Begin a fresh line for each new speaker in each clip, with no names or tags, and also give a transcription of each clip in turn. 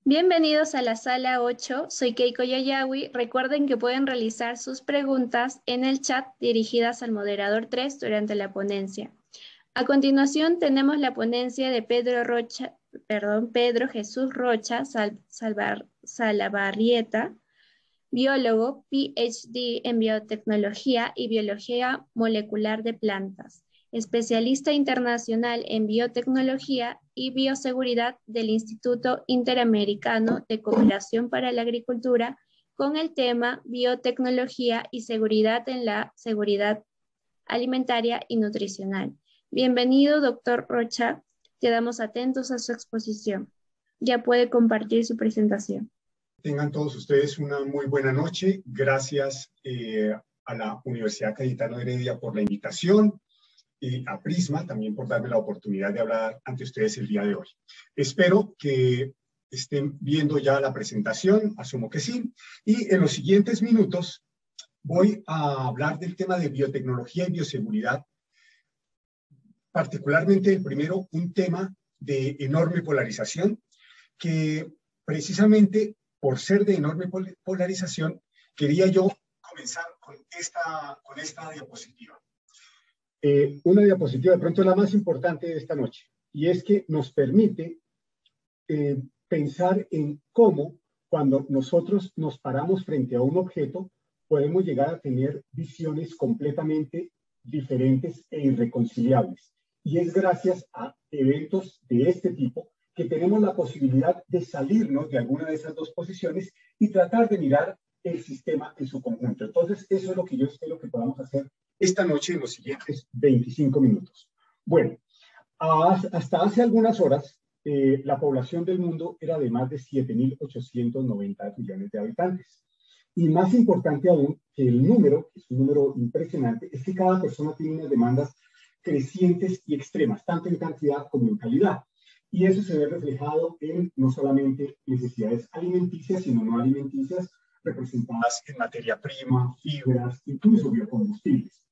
Bienvenidos a la sala 8, soy Keiko Yayawi. Recuerden que pueden realizar sus preguntas en el chat dirigidas al moderador 3 durante la ponencia. A continuación tenemos la ponencia de Pedro Jesús Rocha Salabarrieta, biólogo, PhD en biotecnología y biología molecular de plantas, especialista internacional en biotecnología y bioseguridad del Instituto Interamericano de Cooperación para la Agricultura, con el tema biotecnología y seguridad en la seguridad alimentaria y nutricional. Bienvenido, doctor Rocha. Quedamos atentos a su exposición. Ya puede compartir su presentación.
Tengan todos ustedes una muy buena noche. Gracias a la Universidad Cayetano Heredia por la invitación y a Prisma también por darme la oportunidad de hablar ante ustedes el día de hoy. Espero que estén viendo ya la presentación, asumo que sí, y en los siguientes minutos voy a hablar del tema de biotecnología y bioseguridad, particularmente el primero, un tema de enorme polarización que precisamente por ser de enorme polarización, quería yo comenzar con esta diapositiva. Una diapositiva de pronto la más importante de esta noche, y es que nos permite pensar en cómo cuando nosotros nos paramos frente a un objeto, podemos llegar a tener visiones completamente diferentes e irreconciliables. Y es gracias a eventos de este tipo que tenemos la posibilidad de salirnos de alguna de esas dos posiciones y tratar de mirar el sistema en su conjunto. Entonces, eso es lo que yo espero que podamos hacer esta noche en los siguientes 25 minutos. Bueno, hasta hace algunas horas, la población del mundo era de más de 7.890 millones de habitantes. Y más importante aún que el número, que es un número impresionante, es que cada persona tiene unas demandas crecientes y extremas, tanto en cantidad como en calidad. Y eso se ve reflejado en no solamente necesidades alimenticias, sino no alimenticias, representadas en materia prima, fibras, incluso biocombustibles.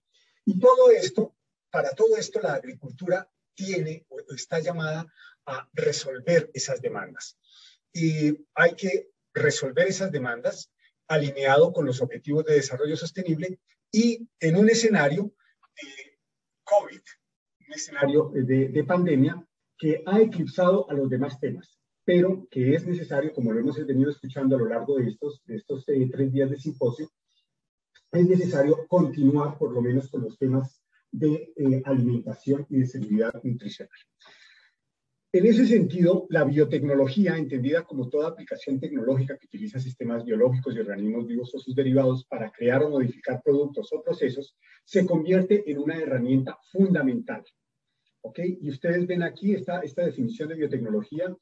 Y todo esto, para todo esto, la agricultura tiene o está llamada a resolver esas demandas. Y hay que resolver esas demandas alineado con los objetivos de desarrollo sostenible y en un escenario de COVID, un escenario de pandemia, que ha eclipsado a los demás temas, pero que es necesario, como lo hemos venido escuchando a lo largo de estos 3 días de simposio, es necesario continuar por lo menos con los temas de alimentación y de seguridad nutricional. En ese sentido, la biotecnología, entendida como toda aplicación tecnológica que utiliza sistemas biológicos y organismos vivos o sus derivados para crear o modificar productos o procesos, se convierte en una herramienta fundamental. ¿Ok? Y ustedes ven aquí esta definición de biotecnología,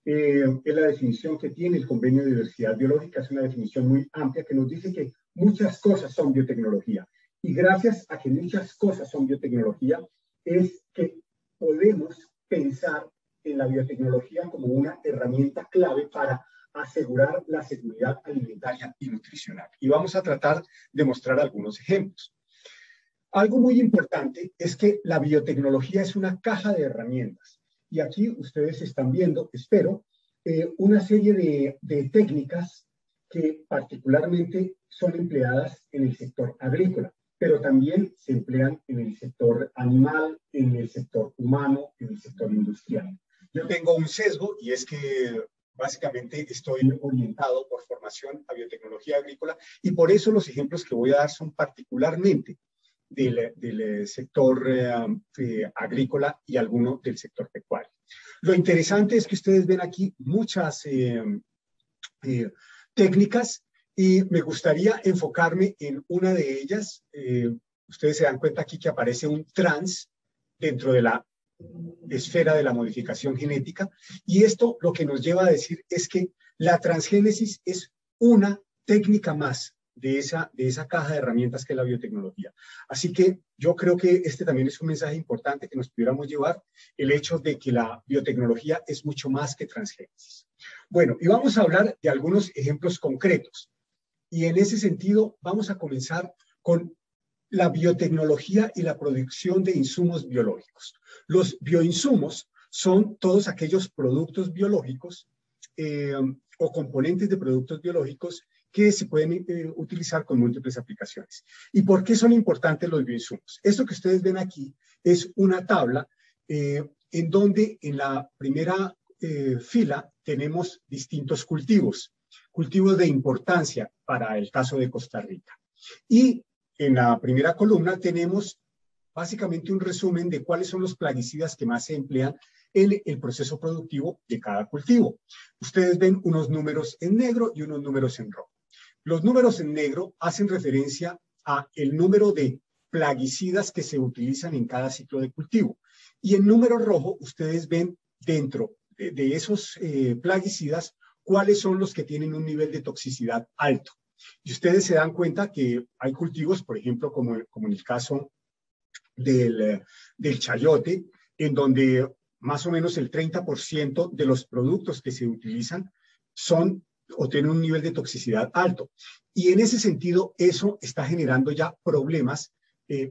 es la definición que tiene el Convenio de Diversidad Biológica, es una definición muy amplia que nos dice que muchas cosas son biotecnología. Y gracias a que muchas cosas son biotecnología, es que podemos pensar en la biotecnología como una herramienta clave para asegurar la seguridad alimentaria y nutricional. Y vamos a tratar de mostrar algunos ejemplos. Algo muy importante es que la biotecnología es una caja de herramientas. Y aquí ustedes están viendo, espero, una serie de técnicas que particularmente son empleadas en el sector agrícola, pero también se emplean en el sector animal, en el sector humano, en el sector industrial. Yo tengo un sesgo y es que básicamente estoy orientado por formación a biotecnología agrícola y por eso los ejemplos que voy a dar son particularmente del sector agrícola y alguno del sector pecuario. Lo interesante es que ustedes ven aquí muchas técnicas y me gustaría enfocarme en una de ellas. Ustedes se dan cuenta aquí que aparece un trans dentro de la esfera de la modificación genética y esto lo que nos lleva a decir es que la transgénesis es una técnica más de esa caja de herramientas que es la biotecnología. Así que yo creo que este también es un mensaje importante que nos pudiéramos llevar, el hecho de que la biotecnología es mucho más que transgénesis. Bueno, y vamos a hablar de algunos ejemplos concretos. Y en ese sentido vamos a comenzar con la biotecnología y la producción de insumos biológicos. Los bioinsumos son todos aquellos productos biológicos o componentes de productos biológicos que se pueden utilizar con múltiples aplicaciones. ¿Y por qué son importantes los bioinsumos? Esto que ustedes ven aquí es una tabla en donde en la primera fila tenemos distintos cultivos de importancia para el caso de Costa Rica. Y en la primera columna tenemos básicamente un resumen de cuáles son los plaguicidas que más se emplean en el proceso productivo de cada cultivo. Ustedes ven unos números en negro y unos números en rojo. Los números en negro hacen referencia a el número de plaguicidas que se utilizan en cada ciclo de cultivo. Y en número rojo ustedes ven dentro de esos plaguicidas cuáles son los que tienen un nivel de toxicidad alto. Y ustedes se dan cuenta que hay cultivos, por ejemplo, como en el caso del chayote, en donde más o menos el 30% de los productos que se utilizan son o tienen un nivel de toxicidad alto. Y en ese sentido, eso está generando ya problemas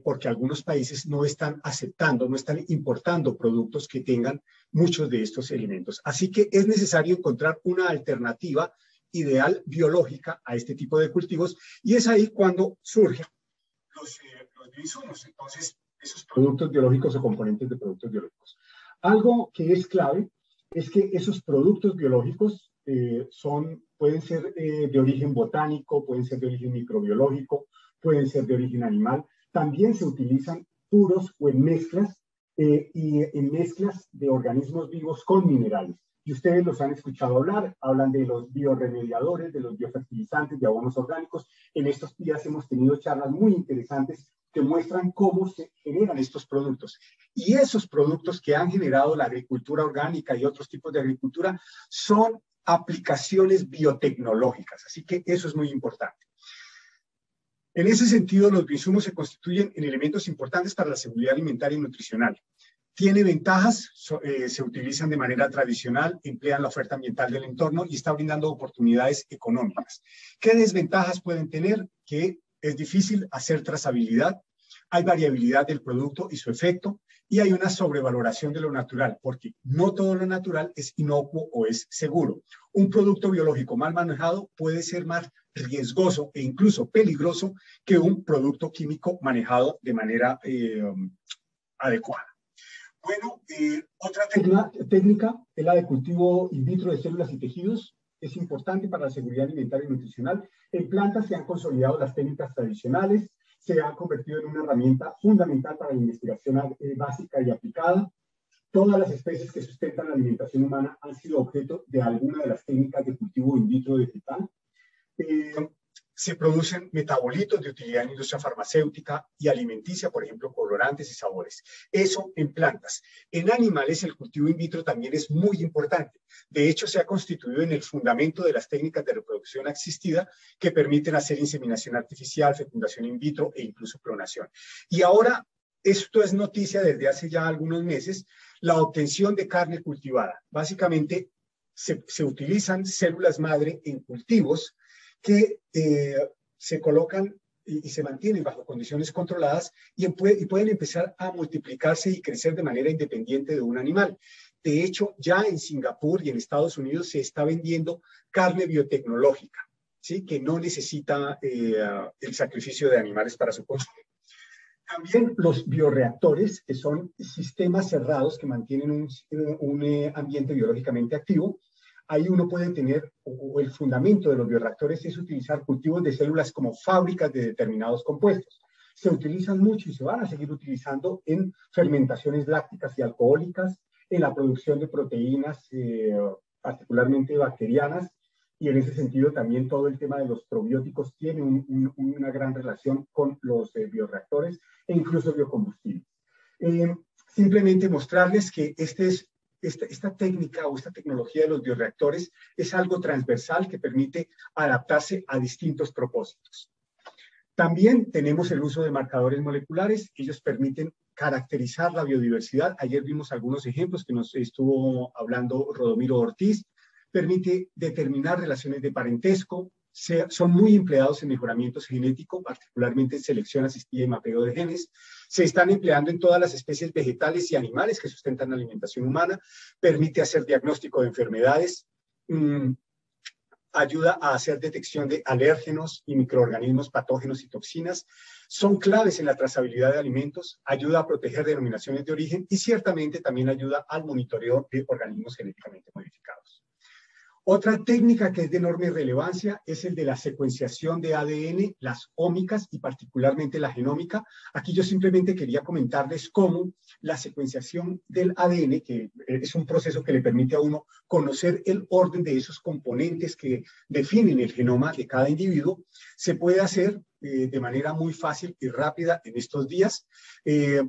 porque algunos países no están aceptando, no están importando productos que tengan muchos de estos elementos. Así que es necesario encontrar una alternativa ideal biológica a este tipo de cultivos y es ahí cuando surgen los bioinsumos. Entonces, esos productos biológicos o componentes de productos biológicos. Algo que es clave es que esos productos biológicos pueden ser de origen botánico, pueden ser de origen microbiológico, pueden ser de origen animal. También se utilizan puros o en mezclas y en mezclas de organismos vivos con minerales. Y ustedes los han escuchado hablar, hablan de los bioremediadores, de los biofertilizantes, de abonos orgánicos. En estos días hemos tenido charlas muy interesantes que muestran cómo se generan estos productos. Y esos productos que han generado la agricultura orgánica y otros tipos de agricultura son aplicaciones biotecnológicas. Así que eso es muy importante. En ese sentido, los bioinsumos se constituyen en elementos importantes para la seguridad alimentaria y nutricional. Tiene ventajas, se utilizan de manera tradicional, emplean la oferta ambiental del entorno y está brindando oportunidades económicas. ¿Qué desventajas pueden tener? Que es difícil hacer trazabilidad, hay variabilidad del producto y su efecto, y hay una sobrevaloración de lo natural, porque no todo lo natural es inocuo o es seguro. Un producto biológico mal manejado puede ser más riesgoso e incluso peligroso que un producto químico manejado de manera adecuada. Bueno, otra técnica es la de cultivo in vitro de células y tejidos. Es importante para la seguridad alimentaria y nutricional. En plantas se han consolidado las técnicas tradicionales, se han convertido en una herramienta fundamental para la investigación básica y aplicada. Todas las especies que sustentan la alimentación humana han sido objeto de alguna de las técnicas de cultivo in vitro vegetal. Se producen metabolitos de utilidad en la industria farmacéutica y alimenticia, por ejemplo, colorantes y sabores. Eso en plantas. En animales, el cultivo in vitro también es muy importante. De hecho, se ha constituido en el fundamento de las técnicas de reproducción asistida que permiten hacer inseminación artificial, fecundación in vitro e incluso clonación. Y ahora, esto es noticia desde hace ya algunos meses, la obtención de carne cultivada. Básicamente, se utilizan células madre en cultivos que se colocan y se mantienen bajo condiciones controladas y pueden empezar a multiplicarse y crecer de manera independiente de un animal. De hecho, ya en Singapur y en Estados Unidos se está vendiendo carne biotecnológica, ¿sí? Que no necesita el sacrificio de animales para su consumo. También los bioreactores, que son sistemas cerrados que mantienen un ambiente biológicamente activo. Ahí uno puede tener, o el fundamento de los bioreactores es utilizar cultivos de células como fábricas de determinados compuestos. Se utilizan mucho y se van a seguir utilizando en fermentaciones lácticas y alcohólicas, en la producción de proteínas, particularmente bacterianas, y en ese sentido también todo el tema de los probióticos tiene una gran relación con los bioreactores e incluso biocombustibles. Simplemente mostrarles que esta técnica o esta tecnología de los bioreactores es algo transversal que permite adaptarse a distintos propósitos. También tenemos el uso de marcadores moleculares. Ellos permiten caracterizar la biodiversidad. Ayer vimos algunos ejemplos que nos estuvo hablando Rodomiro Ortiz. Permite determinar relaciones de parentesco. Son muy empleados en mejoramientos genéticos, particularmente en selección asistida y mapeo de genes. Se están empleando en todas las especies vegetales y animales que sustentan la alimentación humana. Permite hacer diagnóstico de enfermedades. ayuda a hacer detección de alérgenos y microorganismos patógenos y toxinas, son claves en la trazabilidad de alimentos, ayuda a proteger denominaciones de origen y ciertamente también ayuda al monitoreo de organismos genéticamente modificados. Otra técnica que es de enorme relevancia es el de la secuenciación de ADN, las ómicas y particularmente la genómica. Aquí yo simplemente quería comentarles cómo la secuenciación del ADN, que es un proceso que le permite a uno conocer el orden de esos componentes que definen el genoma de cada individuo, se puede hacer de manera muy fácil y rápida en estos días.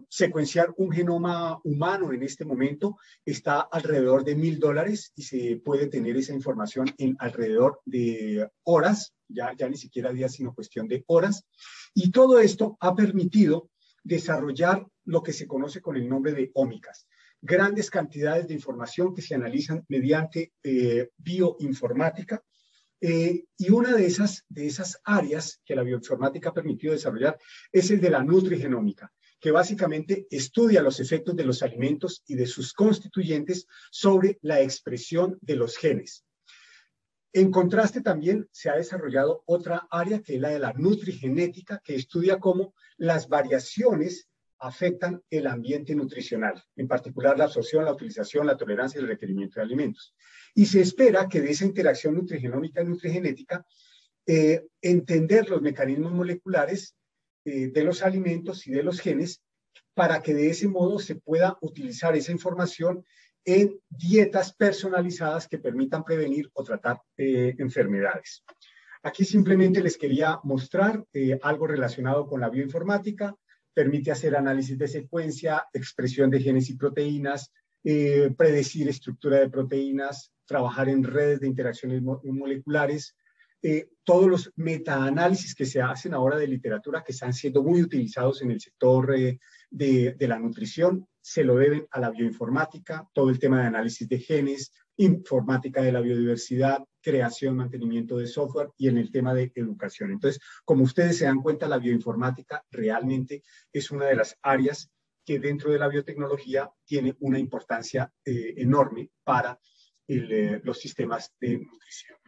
Secuenciar un genoma humano en este momento está alrededor de $1000 y se puede tener esa información en alrededor de horas, ya ni siquiera días, sino cuestión de horas. Y todo esto ha permitido desarrollar lo que se conoce con el nombre de ómicas. Grandes cantidades de información que se analizan mediante bioinformática. Y una de esas áreas que la bioinformática ha permitido desarrollar es el de la nutrigenómica, que básicamente estudia los efectos de los alimentos y de sus constituyentes sobre la expresión de los genes. En contraste, también se ha desarrollado otra área que es la de la nutrigenética, que estudia cómo las variaciones afectan el ambiente nutricional, en particular la absorción, la utilización, la tolerancia y el requerimiento de alimentos. Y se espera que de esa interacción nutrigenómica y nutrigenética, entender los mecanismos moleculares de los alimentos y de los genes, para que de ese modo se pueda utilizar esa información en dietas personalizadas que permitan prevenir o tratar enfermedades. Aquí simplemente les quería mostrar algo relacionado con la bioinformática. Permite hacer análisis de secuencia, expresión de genes y proteínas, predecir estructura de proteínas, trabajar en redes de interacciones moleculares, todos los metaanálisis que se hacen ahora de literatura que están siendo muy utilizados en el sector de la nutrición, se lo deben a la bioinformática, todo el tema de análisis de genes, informática de la biodiversidad, creación, mantenimiento de software y en el tema de educación. Entonces, como ustedes se dan cuenta, la bioinformática realmente es una de las áreas que dentro de la biotecnología tiene una importancia enorme para los sistemas de nutrición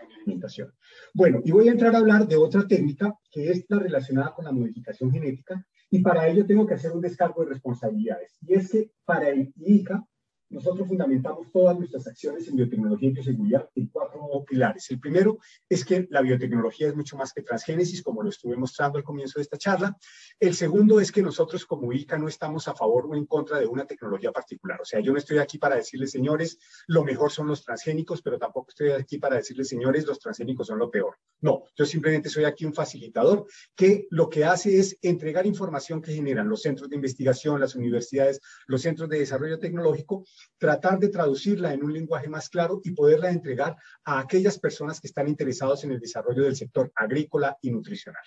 y alimentación. Bueno, y voy a entrar a hablar de otra técnica que es la relacionada con la modificación genética, y para ello tengo que hacer un descargo de responsabilidades. Y es que para el IICA, nosotros fundamentamos todas nuestras acciones en biotecnología y bioseguridad en 4 pilares. El primero es que la biotecnología es mucho más que transgénesis, como lo estuve mostrando al comienzo de esta charla. El segundo es que nosotros como IICA no estamos a favor o en contra de una tecnología particular. O sea, yo no estoy aquí para decirles, señores, lo mejor son los transgénicos, pero tampoco estoy aquí para decirles, señores, los transgénicos son lo peor. No, yo simplemente soy aquí un facilitador que lo que hace es entregar información que generan los centros de investigación, las universidades, los centros de desarrollo tecnológico, tratar de traducirla en un lenguaje más claro y poderla entregar a aquellas personas que están interesados en el desarrollo del sector agrícola y nutricional.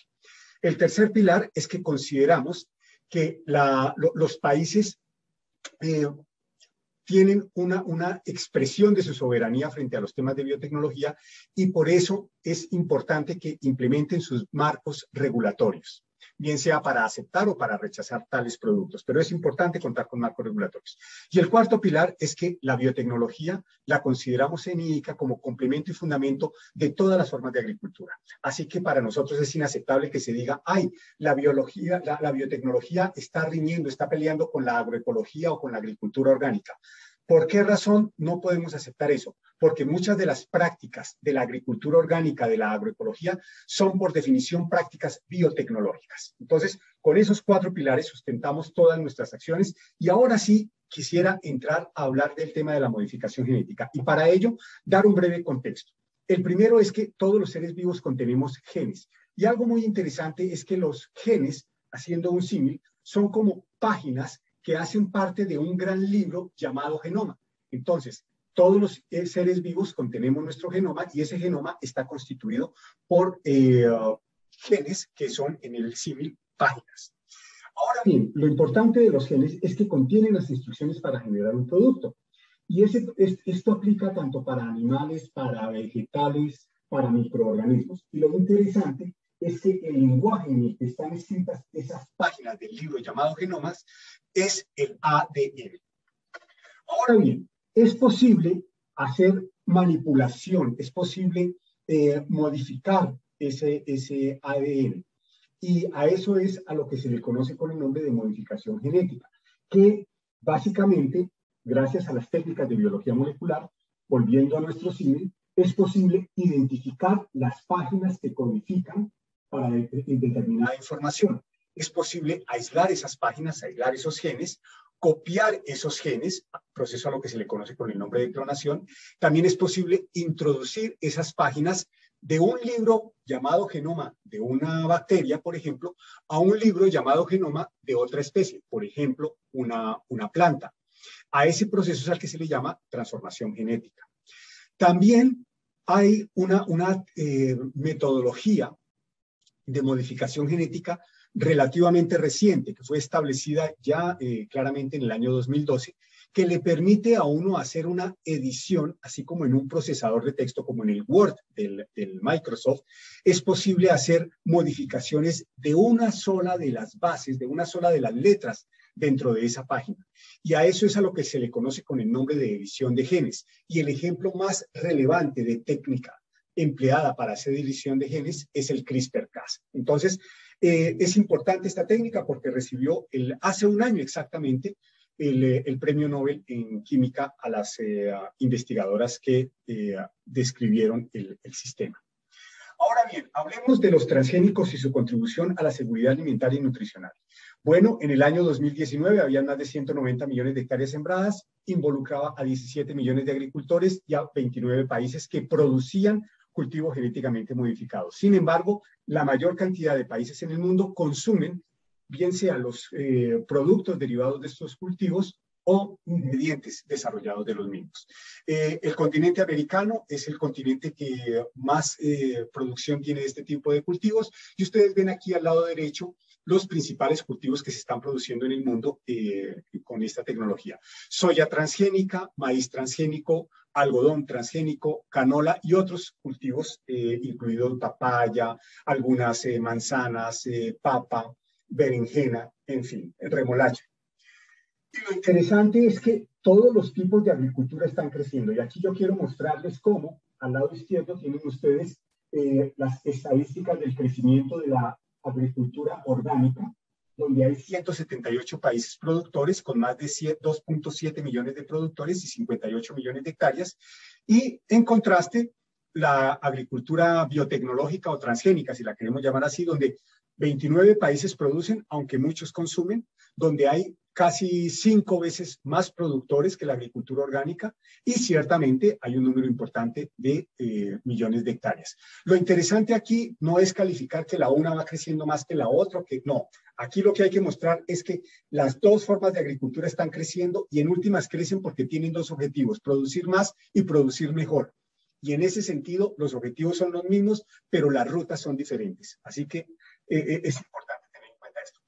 El tercer pilar es que consideramos que los países tienen una expresión de su soberanía frente a los temas de biotecnología y por eso es importante que implementen sus marcos regulatorios, bien sea para aceptar o para rechazar tales productos, pero es importante contar con marcos regulatorios. Y el cuarto pilar es que la biotecnología la consideramos en IICA como complemento y fundamento de todas las formas de agricultura. Así que para nosotros es inaceptable que se diga, ay, la biotecnología está riñendo, está peleando con la agroecología o con la agricultura orgánica. ¿Por qué razón no podemos aceptar eso? Porque muchas de las prácticas de la agricultura orgánica, de la agroecología, son por definición prácticas biotecnológicas. Entonces, con esos 4 pilares sustentamos todas nuestras acciones y ahora sí quisiera entrar a hablar del tema de la modificación genética y para ello dar un breve contexto. El primero es que todos los seres vivos contenemos genes y algo muy interesante es que los genes, haciendo un símil, son como páginas que hacen parte de un gran libro llamado genoma. Entonces, todos los seres vivos contenemos nuestro genoma y ese genoma está constituido por genes que son en el símil páginas. Ahora bien, lo importante de los genes es que contienen las instrucciones para generar un producto. Y esto aplica tanto para animales, para vegetales, para microorganismos. Y lo interesante es que el lenguaje en el que están escritas esas páginas del libro llamado genomas es el ADN. Ahora bien, es posible hacer manipulación, es posible modificar ese ADN. Y a eso es a lo que se le conoce con el nombre de modificación genética, que básicamente, gracias a las técnicas de biología molecular, volviendo a nuestro símil, es posible identificar las páginas que codifican para determinada información. Es posible aislar esas páginas, aislar esos genes, copiar esos genes, proceso a lo que se le conoce con el nombre de clonación. También es posible introducir esas páginas de un libro llamado genoma de una bacteria, por ejemplo, a un libro llamado genoma de otra especie, por ejemplo, una planta. A ese proceso es al que se le llama transformación genética. También hay una metodología de modificación genética relativamente reciente, que fue establecida ya claramente en el año 2012, que le permite a uno hacer una edición, así como en un procesador de texto, como en el Word del Microsoft, es posible hacer modificaciones de una sola de las bases, de una sola de las letras dentro de esa página. Y a eso es a lo que se le conoce con el nombre de edición de genes. Y el ejemplo más relevante de técnica empleada para hacer edición de genes es el CRISPR-Cas. Entonces, es importante esta técnica porque recibió hace un año exactamente el premio Nobel en química a las investigadoras que describieron el sistema. Ahora bien, hablemos de los transgénicos y su contribución a la seguridad alimentaria y nutricional. Bueno, en el año 2019 había más de 190 millones de hectáreas sembradas, involucraba a 17 millones de agricultores y a 29 países que producían cultivos genéticamente modificados. Sin embargo, la mayor cantidad de países en el mundo consumen, bien sean los productos derivados de estos cultivos o ingredientes desarrollados de los mismos. El continente americano es el continente que más producción tiene de este tipo de cultivos y ustedes ven aquí al lado derecho los principales cultivos que se están produciendo en el mundo con esta tecnología. Soya transgénica, maíz transgénico, algodón transgénico, canola y otros cultivos, incluidos papaya, algunas manzanas, papa, berenjena, en fin, remolacha. Y lo interesante es que todos los tipos de agricultura están creciendo. Y aquí yo quiero mostrarles cómo, al lado izquierdo tienen ustedes las estadísticas del crecimiento de la agricultura orgánica, donde hay 178 países productores con más de 2.7 millones de productores y 58 millones de hectáreas. Y en contraste, la agricultura biotecnológica o transgénica, si la queremos llamar así, donde 29 países producen, aunque muchos consumen, donde hay casi 5 veces más productores que la agricultura orgánica y ciertamente hay un número importante de millones de hectáreas. Lo interesante aquí no es calificar que la una va creciendo más que la otra, que no. Aquí lo que hay que mostrar es que las dos formas de agricultura están creciendo y en últimas crecen porque tienen dos objetivos, producir más y producir mejor. Y en ese sentido, los objetivos son los mismos, pero las rutas son diferentes. Así que es importante tener en cuenta esto.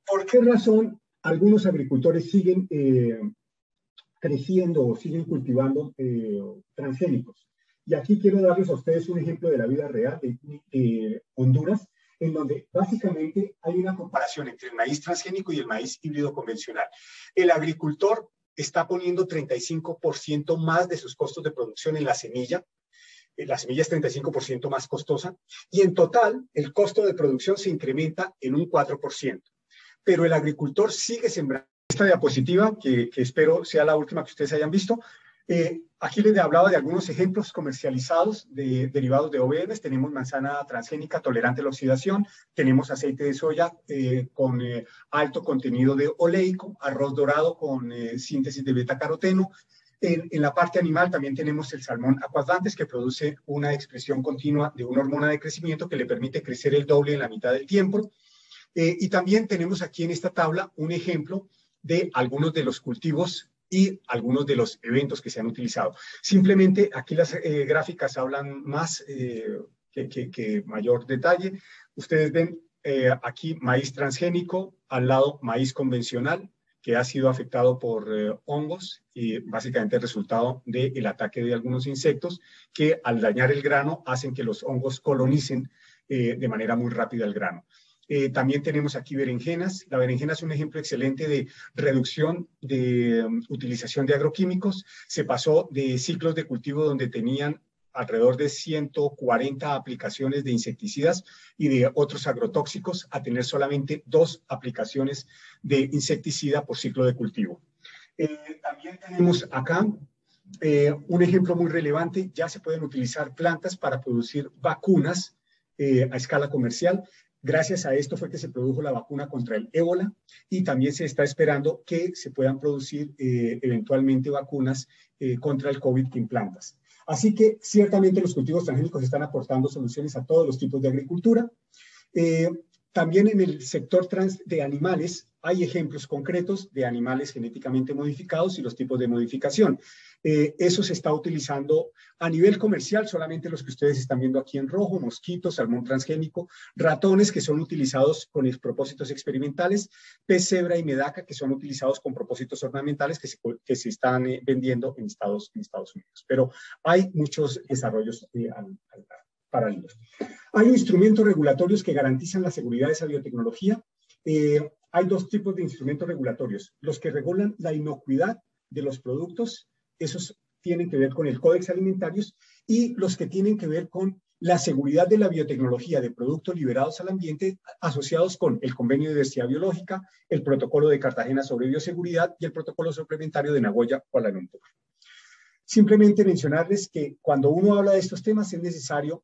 ¿Por qué razón algunos agricultores siguen creciendo o siguen cultivando transgénicos? Y aquí quiero darles a ustedes un ejemplo de la vida real de Honduras, en donde básicamente hay una comparación entre el maíz transgénico y el maíz híbrido convencional. El agricultor está poniendo 35% más de sus costos de producción en la semilla. La semilla es 35% más costosa y en total el costo de producción se incrementa en un 4%. Pero el agricultor sigue sembrando. Esta diapositiva, que espero sea la última que ustedes hayan visto, aquí les hablaba de algunos ejemplos comercializados de derivados de OVMs. Tenemos manzana transgénica tolerante a la oxidación, tenemos aceite de soya con alto contenido de oleico, arroz dorado con síntesis de betacaroteno. En la parte animal también tenemos el salmón aquadantes que produce una expresión continua de una hormona de crecimiento que le permite crecer el doble en la mitad del tiempo. Y también tenemos aquí en esta tabla un ejemplo de algunos de los cultivos y algunos de los eventos que se han utilizado. Simplemente aquí las gráficas hablan más que mayor detalle. Ustedes ven aquí maíz transgénico, al lado maíz convencional, que ha sido afectado por hongos y básicamente el resultado del ataque de algunos insectos que al dañar el grano hacen que los hongos colonicen de manera muy rápida el grano. También tenemos aquí berenjenas. La berenjena es un ejemplo excelente de reducción de utilización de agroquímicos. Se pasó de ciclos de cultivo donde tenían alrededor de 140 aplicaciones de insecticidas y de otros agrotóxicos a tener solamente 2 aplicaciones de insecticida por ciclo de cultivo. También tenemos acá un ejemplo muy relevante. Ya se pueden utilizar plantas para producir vacunas a escala comercial. Gracias a esto fue que se produjo la vacuna contra el ébola y también se está esperando que se puedan producir eventualmente vacunas contra el COVID en plantas. Así que ciertamente los cultivos transgénicos están aportando soluciones a todos los tipos de agricultura. También en el sector de animales hay ejemplos concretos de animales genéticamente modificados y los tipos de modificación. Eso se está utilizando a nivel comercial, solamente los que ustedes están viendo aquí en rojo: mosquitos, salmón transgénico, ratones que son utilizados con propósitos experimentales, pez cebra y medaca que son utilizados con propósitos ornamentales que se están vendiendo en Estados Unidos. Pero hay muchos desarrollos paralelos. Hay instrumentos regulatorios que garantizan la seguridad de esa biotecnología. Hay 2 tipos de instrumentos regulatorios: los que regulan la inocuidad de los productos, esos tienen que ver con el Códex Alimentarios, y los que tienen que ver con la seguridad de la biotecnología de productos liberados al ambiente asociados con el Convenio de Diversidad Biológica, el Protocolo de Cartagena sobre Bioseguridad y el Protocolo Suplementario de Nagoya, Kuala Lumpur. Simplemente mencionarles que cuando uno habla de estos temas es necesario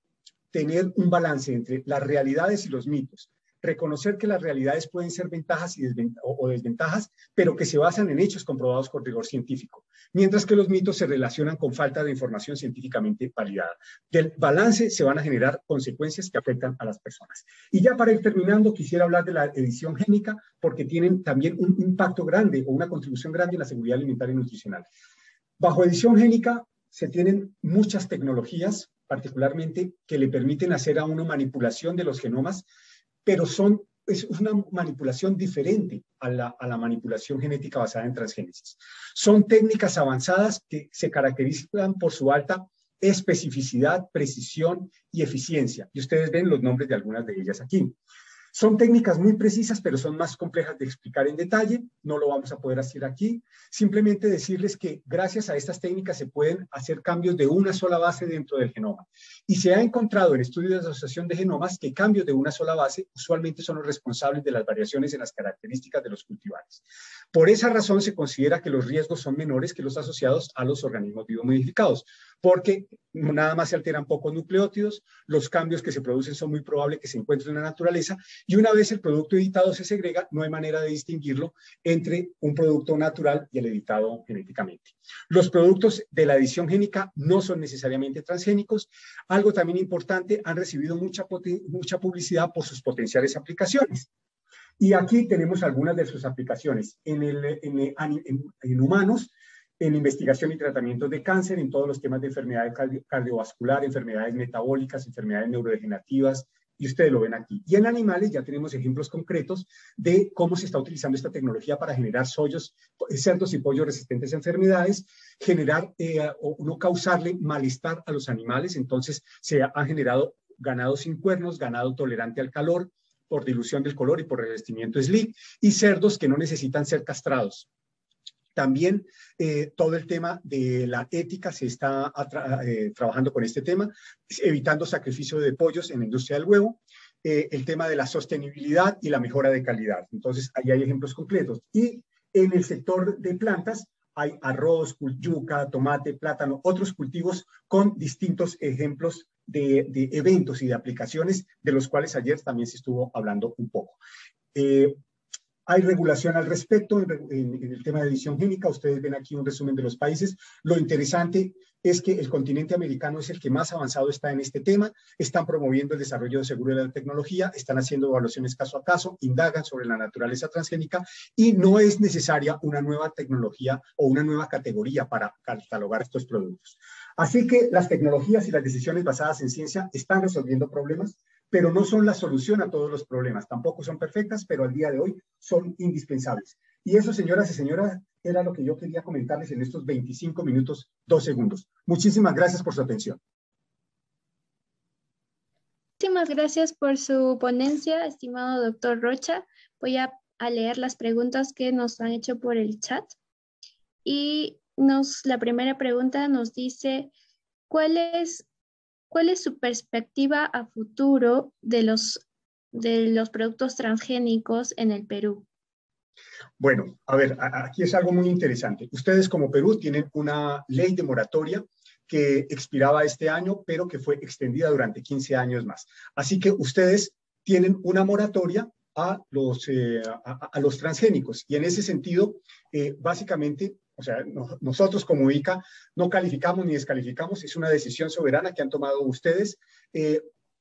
tener un balance entre las realidades y los mitos. Reconocer que las realidades pueden ser ventajas o desventajas, pero que se basan en hechos comprobados con rigor científico, mientras que los mitos se relacionan con falta de información científicamente validada. Del balance se van a generar consecuencias que afectan a las personas. Y ya para ir terminando, quisiera hablar de la edición génica, porque tienen también un impacto grande o una contribución grande en la seguridad alimentaria y nutricional. Bajo edición génica se tienen muchas tecnologías, particularmente que le permiten hacer a uno manipulación de los genomas, pero es una manipulación diferente a la manipulación genética basada en transgénesis. Son técnicas avanzadas que se caracterizan por su alta especificidad, precisión y eficiencia. Y ustedes ven los nombres de algunas de ellas aquí. Son técnicas muy precisas, pero son más complejas de explicar en detalle. No lo vamos a poder hacer aquí. Simplemente decirles que gracias a estas técnicas se pueden hacer cambios de una sola base dentro del genoma. Y se ha encontrado en estudios de asociación de genomas que cambios de una sola base usualmente son los responsables de las variaciones en las características de los cultivares. Por esa razón se considera que los riesgos son menores que los asociados a los organismos biomodificados, porque nada más se alteran pocos nucleótidos, los cambios que se producen son muy probables que se encuentren en la naturaleza, y una vez el producto editado se segrega, no hay manera de distinguirlo entre un producto natural y el editado genéticamente. Los productos de la edición génica no son necesariamente transgénicos. Algo también importante, han recibido mucha publicidad por sus potenciales aplicaciones. Y aquí tenemos algunas de sus aplicaciones en humanos, en investigación y tratamiento de cáncer, en todos los temas de enfermedades cardiovasculares, enfermedades metabólicas, enfermedades neurodegenerativas, y ustedes lo ven aquí. Y en animales ya tenemos ejemplos concretos de cómo se está utilizando esta tecnología para generar cerdos y pollos resistentes a enfermedades, generar o no causarle malestar a los animales. Entonces se han generado ganado sin cuernos, ganado tolerante al calor, por dilución del color y por revestimiento SLIC, y cerdos que no necesitan ser castrados. También todo el tema de la ética se está trabajando con este tema, evitando sacrificio de pollos en la industria del huevo, el tema de la sostenibilidad y la mejora de calidad. Entonces, ahí hay ejemplos concretos. Y en el sector de plantas hay arroz, yuca, tomate, plátano, otros cultivos con distintos ejemplos de eventos y de aplicaciones, de los cuales ayer también se estuvo hablando un poco. Hay regulación al respecto en el tema de edición génica. Ustedes ven aquí un resumen de los países. Lo interesante es que el continente americano es el que más avanzado está en este tema. Están promoviendo el desarrollo de seguro de la tecnología, están haciendo evaluaciones caso a caso, indagan sobre la naturaleza transgénica y no es necesaria una nueva tecnología o una nueva categoría para catalogar estos productos. Así que las tecnologías y las decisiones basadas en ciencia están resolviendo problemas, pero no son la solución a todos los problemas. Tampoco son perfectas, pero al día de hoy son indispensables. Y eso, señoras y señores, era lo que yo quería comentarles en estos 25 minutos, 2 segundos. Muchísimas gracias por su atención.
Muchísimas gracias por su ponencia, estimado doctor Rocha. Voy a leer las preguntas que nos han hecho por el chat. Y la primera pregunta nos dice, ¿cuál es su perspectiva a futuro de los productos transgénicos en el Perú?
Bueno, a ver, aquí es algo muy interesante. Ustedes como Perú tienen una ley de moratoria que expiraba este año, pero que fue extendida durante 15 años más. Así que ustedes tienen una moratoria a los transgénicos. Y en ese sentido, básicamente, o sea, nosotros como ICA no calificamos ni descalificamos, es una decisión soberana que han tomado ustedes.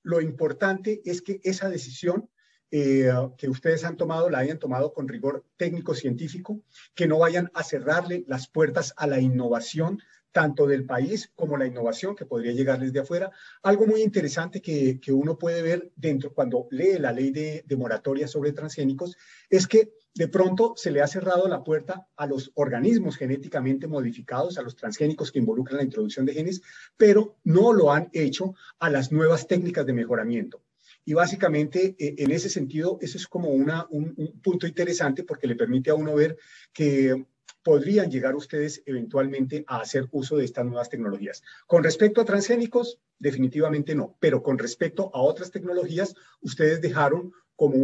Lo importante es que esa decisión que ustedes han tomado, la hayan tomado con rigor técnico-científico, que no vayan a cerrarle las puertas a la innovación, tanto del país como la innovación que podría llegar desde afuera. Algo muy interesante que uno puede ver dentro cuando lee la ley de moratoria sobre transgénicos es que de pronto se le ha cerrado la puerta a los organismos genéticamente modificados, a los transgénicos que involucran la introducción de genes, pero no lo han hecho a las nuevas técnicas de mejoramiento. Y básicamente, en ese sentido, eso es como un punto interesante porque le permite a uno ver que podrían llegar ustedes eventualmente a hacer uso de estas nuevas tecnologías. Con respecto a transgénicos, definitivamente no, pero con respecto a otras tecnologías, ustedes dejaron como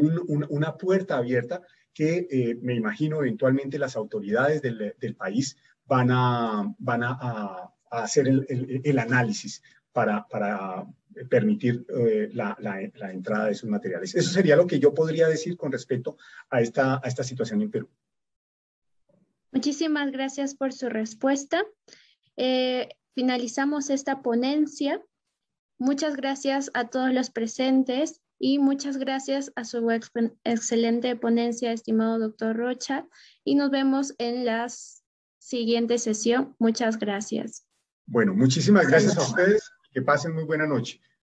una puerta abierta que me imagino eventualmente las autoridades del país van a hacer el análisis para permitir la entrada de esos materiales. Eso sería lo que yo podría decir con respecto a esta situación en Perú.
Muchísimas gracias por su respuesta. Finalizamos esta ponencia. Muchas gracias a todos los presentes y muchas gracias a su excelente ponencia, estimado doctor Rocha. Y nos vemos en la siguiente sesión. Muchas gracias.
Bueno, muchísimas gracias a ustedes. Que pasen muy buena noche.